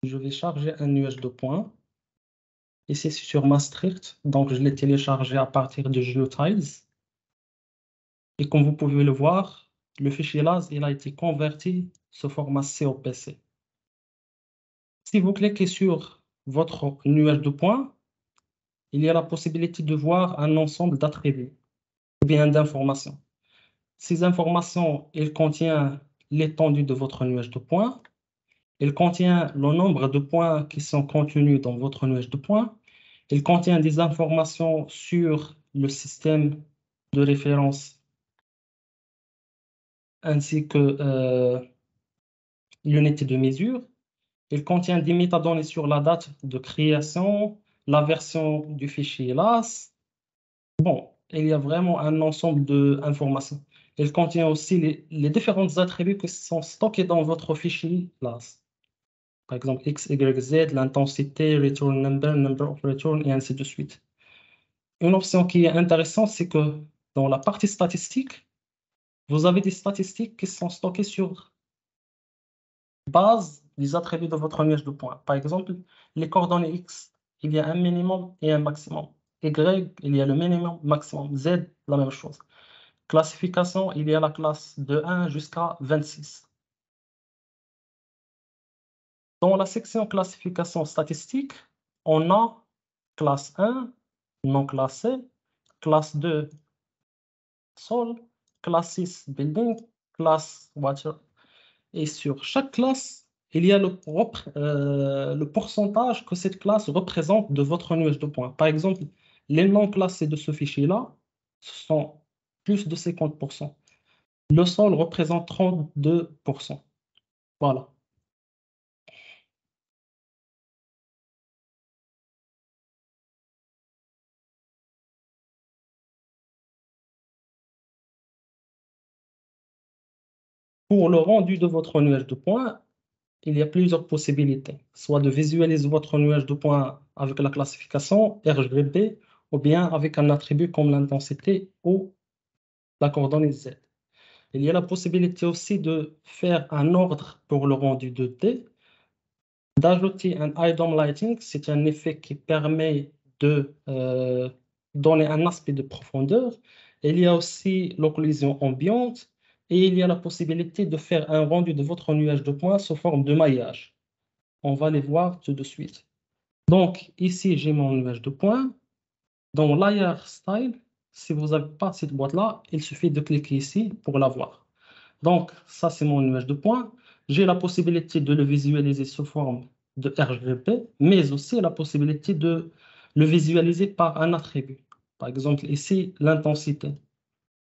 je vais charger un nuage de points. Et c'est sur Maastricht, donc je l'ai téléchargé à partir de GeoTiles. Et comme vous pouvez le voir, le fichier LAS, il a été converti sous format COPC. Si vous cliquez sur votre nuage de points, il y a la possibilité de voir un ensemble d'attributs ou bien d'informations. Ces informations, elles contiennent l'étendue de votre nuage de points, elles contiennent le nombre de points qui sont contenus dans votre nuage de points, elles contiennent des informations sur le système de référence ainsi que l'unité de mesure. Il contient des métadonnées sur la date de création, la version du fichier LAS. Bon, il y a vraiment un ensemble d'informations. Il contient aussi les différents attributs qui sont stockés dans votre fichier LAS. Par exemple, X, Y, Z, l'intensité, return number, number of return, et ainsi de suite. Une option qui est intéressante, c'est que dans la partie statistique, vous avez des statistiques qui sont stockées sur base des attributs de votre nuage de points. Par exemple, les coordonnées X, il y a un minimum et un maximum. Y, il y a le minimum, maximum. Z, la même chose. Classification, il y a la classe de 1 jusqu'à 26. Dans la section classification statistique, on a classe 1, non classée, classe 2, sol, classe 6, building, classe water. Et sur chaque classe, il y a le pourcentage que cette classe représente de votre nuage de points. Par exemple, les non classés de ce fichier-là, ce sont plus de 50%. Le sol représente 32%. Voilà. Pour le rendu de votre nuage de points, il y a plusieurs possibilités. Soit de visualiser votre nuage de points avec la classification RGB, ou bien avec un attribut comme l'intensité ou la coordonnée Z. Il y a la possibilité aussi de faire un ordre pour le rendu de T, d'ajouter un high-dome lighting, c'est un effet qui permet de donner un aspect de profondeur. Il y a aussi l'occlusion ambiante et il y a la possibilité de faire un rendu de votre nuage de points sous forme de maillage. On va les voir tout de suite. Donc ici, j'ai mon nuage de points. Dans Layer Style, si vous n'avez pas cette boîte-là, il suffit de cliquer ici pour la voir. Donc, ça, c'est mon nuage de points. J'ai la possibilité de le visualiser sous forme de RGB, mais aussi la possibilité de le visualiser par un attribut. Par exemple, ici, l'intensité,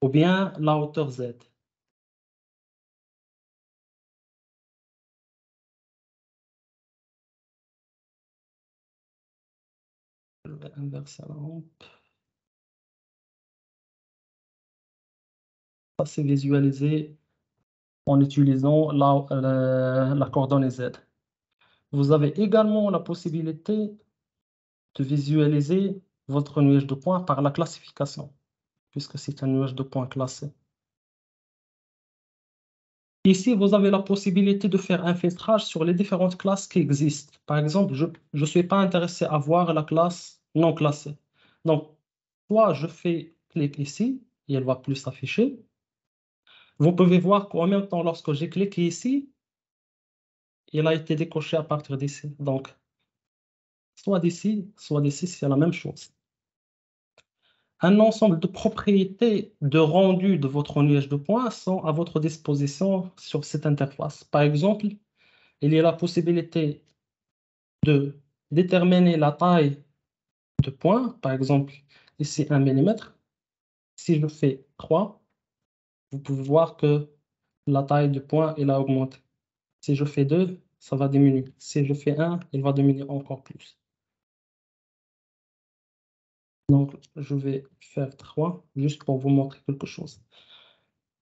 ou bien la hauteur Z. Je vais inverser la lampe. Ça, c'est visualisé en utilisant la coordonnée Z. Vous avez également la possibilité de visualiser votre nuage de points par la classification, puisque c'est un nuage de points classé. Ici, vous avez la possibilité de faire un filtrage sur les différentes classes qui existent. Par exemple, je ne suis pas intéressé à voir la classe non classée. Donc, soit je fais clic ici, et elle va plus s'afficher. Vous pouvez voir qu'en même temps, lorsque j'ai cliqué ici, il a été décoché à partir d'ici. Donc, soit d'ici, c'est la même chose. Un ensemble de propriétés de rendu de votre nuage de points sont à votre disposition sur cette interface. Par exemple, il y a la possibilité de déterminer la taille de points. Par exemple, ici 1 mm. Si je fais 3, vous pouvez voir que la taille du point elle a augmenté. Si je fais 2, ça va diminuer. Si je fais 1, il va diminuer encore plus. Donc, je vais faire 3 juste pour vous montrer quelque chose.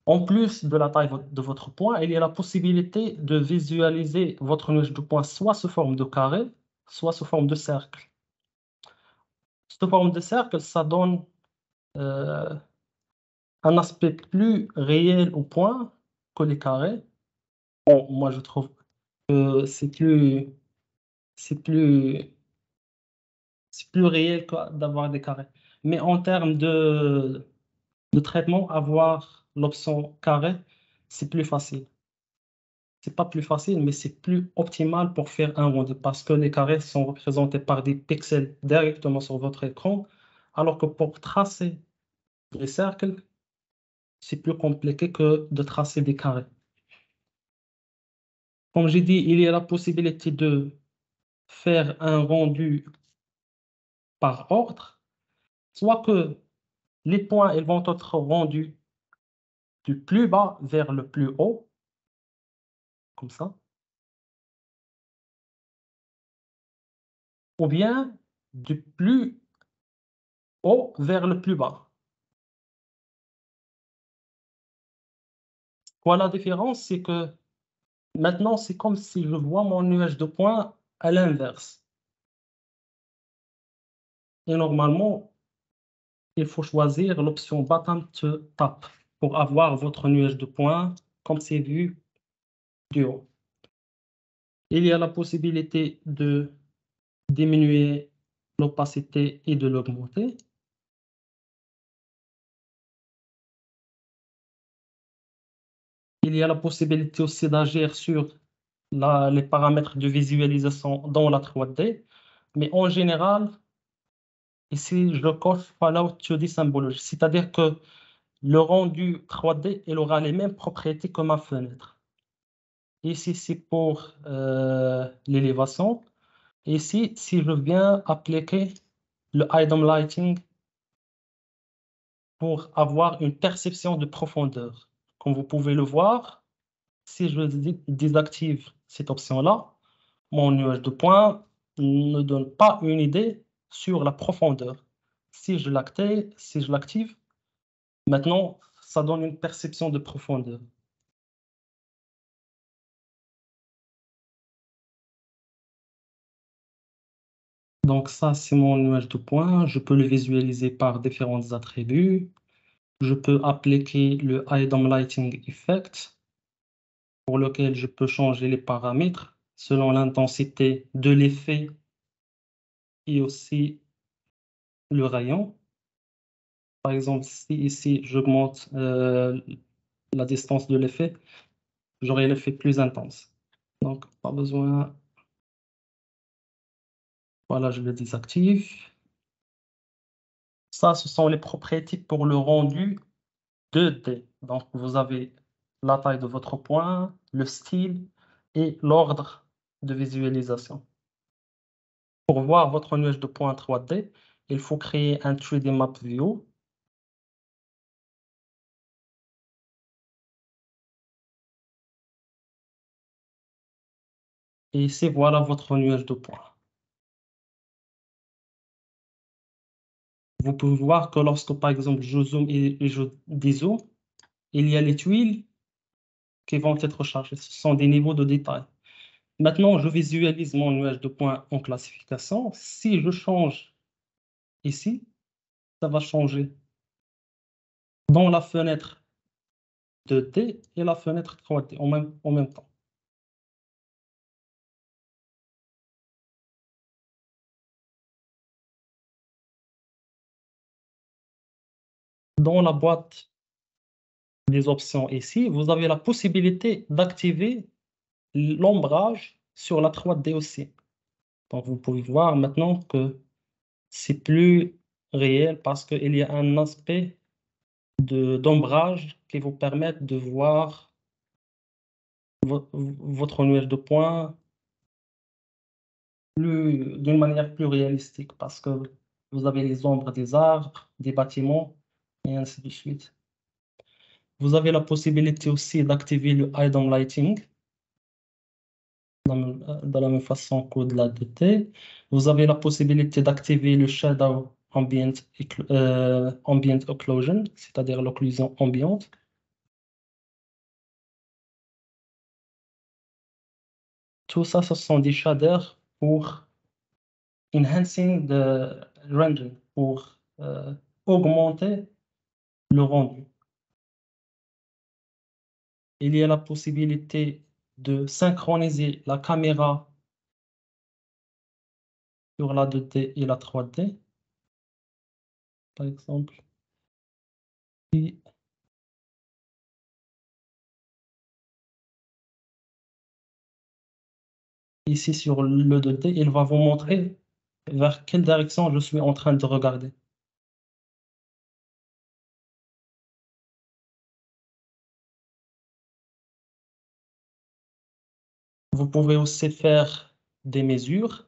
En plus de la taille de votre point, il y a la possibilité de visualiser votre nuage de points soit sous forme de carré, soit sous forme de cercle. Sous forme de cercle, ça donne euh, un aspect plus réel au point que les carrés. Bon, moi, je trouve que c'est plus c'est plus, c'est plus réel d'avoir des carrés. Mais en termes de traitement, avoir l'option carré, c'est plus facile. C'est pas plus facile, mais c'est plus optimal pour faire un rendu parce que les carrés sont représentés par des pixels directement sur votre écran, alors que pour tracer les cercles, c'est plus compliqué que de tracer des carrés. Comme j'ai dit, il y a la possibilité de faire un rendu par ordre, soit que les points ils vont être rendus du plus bas vers le plus haut, comme ça, ou bien du plus haut vers le plus bas. Quoi la différence, c'est que maintenant, c'est comme si je vois mon nuage de points à l'inverse. Et normalement, il faut choisir l'option Bottom to Top pour avoir votre nuage de points comme c'est vu du haut. Il y a la possibilité de diminuer l'opacité et de l'augmenter. Il y a la possibilité aussi d'agir sur les paramètres de visualisation dans la 3D. Mais en général, ici, je coche Follow 2D Symbology, c'est-à-dire que le rendu 3D, il aura les mêmes propriétés que ma fenêtre. Ici, c'est pour l'élévation. Ici, si je viens appliquer le item lighting pour avoir une perception de profondeur. Comme vous pouvez le voir, si je désactive cette option-là, mon nuage de points ne donne pas une idée sur la profondeur. Si je l'active, maintenant, ça donne une perception de profondeur. Donc ça, c'est mon nuage de points. Je peux le visualiser par différents attributs. Je peux appliquer le Item Lighting Effect pour lequel je peux changer les paramètres selon l'intensité de l'effet et aussi le rayon. Par exemple, si ici j'augmente la distance de l'effet, j'aurai l'effet plus intense. Donc, pas besoin. Voilà, je le désactive. Ça, ce sont les propriétés pour le rendu 2D. Donc, vous avez la taille de votre point, le style et l'ordre de visualisation. Pour voir votre nuage de points 3D, il faut créer un 3D Map View. Et ici, voilà votre nuage de points. Vous pouvez voir que lorsque, par exemple, je zoome et je dézoome, il y a les tuiles qui vont être chargées. Ce sont des niveaux de détail. Maintenant, je visualise mon nuage de points en classification. Si je change ici, ça va changer dans la fenêtre 2D et la fenêtre 3D en même temps. Dans la boîte des options ici, vous avez la possibilité d'activer l'ombrage sur la 3D aussi. Donc, vous pouvez voir maintenant que c'est plus réel parce qu'il y a un aspect d'ombrage qui vous permet de voir votre nuage de points d'une manière plus réalistique parce que vous avez les ombres des arbres, des bâtiments et ainsi de suite. Vous avez la possibilité aussi d'activer le Item Lighting de la même façon qu'au-delà de T. Vous avez la possibilité d'activer le Shadow Ambient Occlusion, c'est-à-dire l'occlusion ambiante. Tout ça, ce sont des shaders pour enhancing the rendering, pour augmenter le rendu. Il y a la possibilité de synchroniser la caméra sur la 2D et la 3D, par exemple. Et ici, sur le 2D, il va vous montrer vers quelle direction je suis en train de regarder. Vous pouvez aussi faire des mesures.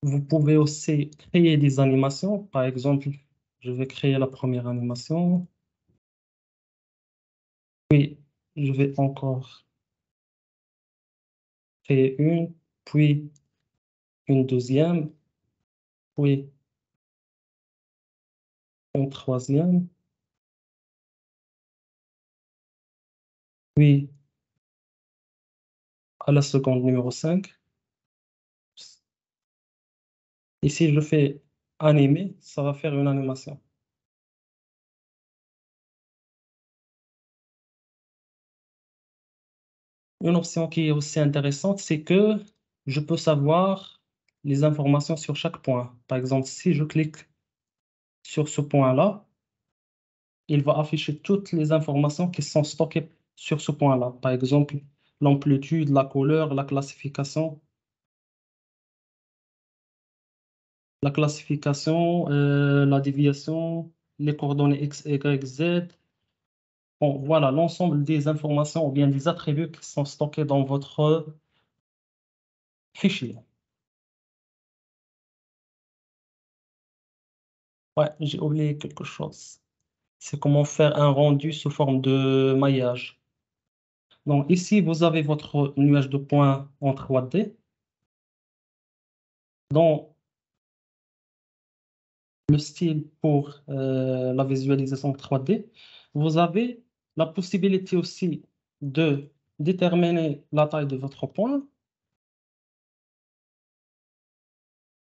Vous pouvez aussi créer des animations. Par exemple, je vais créer la première animation. Puis, je vais encore créer une, puis une deuxième, puis une troisième, puis à la seconde numéro 5. Et si je fais animer, ça va faire une animation. Une option qui est aussi intéressante, c'est que je peux savoir les informations sur chaque point. Par exemple, si je clique sur ce point-là, il va afficher toutes les informations qui sont stockées sur ce point-là. Par exemple, l'amplitude, la couleur, la déviation, les coordonnées X, Y, Z. Bon, voilà l'ensemble des informations ou bien des attributs qui sont stockés dans votre fichier. Ouais, j'ai oublié quelque chose. C'est comment faire un rendu sous forme de maillage. Donc ici, vous avez votre nuage de points en 3D. Dans le style pour la visualisation 3D, vous avez la possibilité aussi de déterminer la taille de votre point.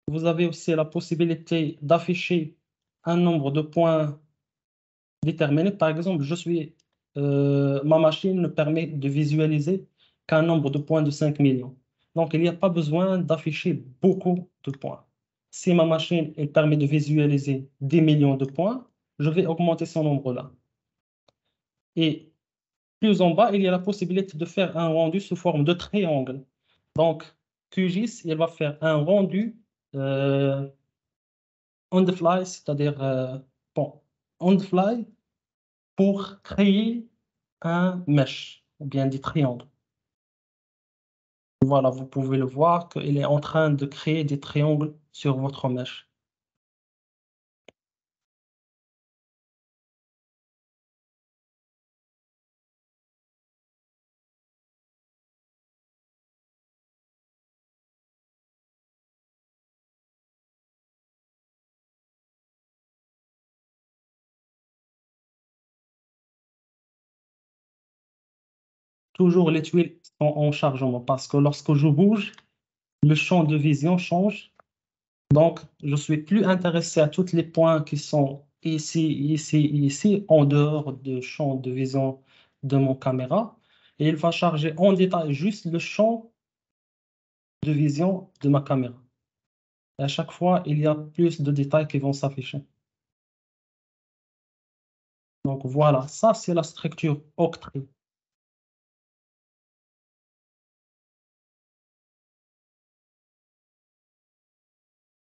Vous avez aussi la possibilité d'afficher un nombre de points déterminé. Par exemple, ma machine me permet de visualiser qu'un nombre de points de 5 millions. Donc, il n'y a pas besoin d'afficher beaucoup de points. Si ma machine elle permet de visualiser 10 millions de points, je vais augmenter ce nombre-là. Et plus en bas, il y a la possibilité de faire un rendu sous forme de triangle. Donc, QGIS, il va faire un rendu euh, on the fly, c'est-à-dire bon, on the fly pour créer un mesh, ou bien des triangles. Voilà, vous pouvez le voir qu'il est en train de créer des triangles sur votre mesh. Toujours les tuiles sont en chargement parce que lorsque je bouge, le champ de vision change. Donc, je suis plus intéressé à tous les points qui sont ici, ici, ici, en dehors du champ de vision de mon caméra. Et il va charger en détail juste le champ de vision de ma caméra. Et à chaque fois, il y a plus de détails qui vont s'afficher. Donc voilà, ça c'est la structure Octree.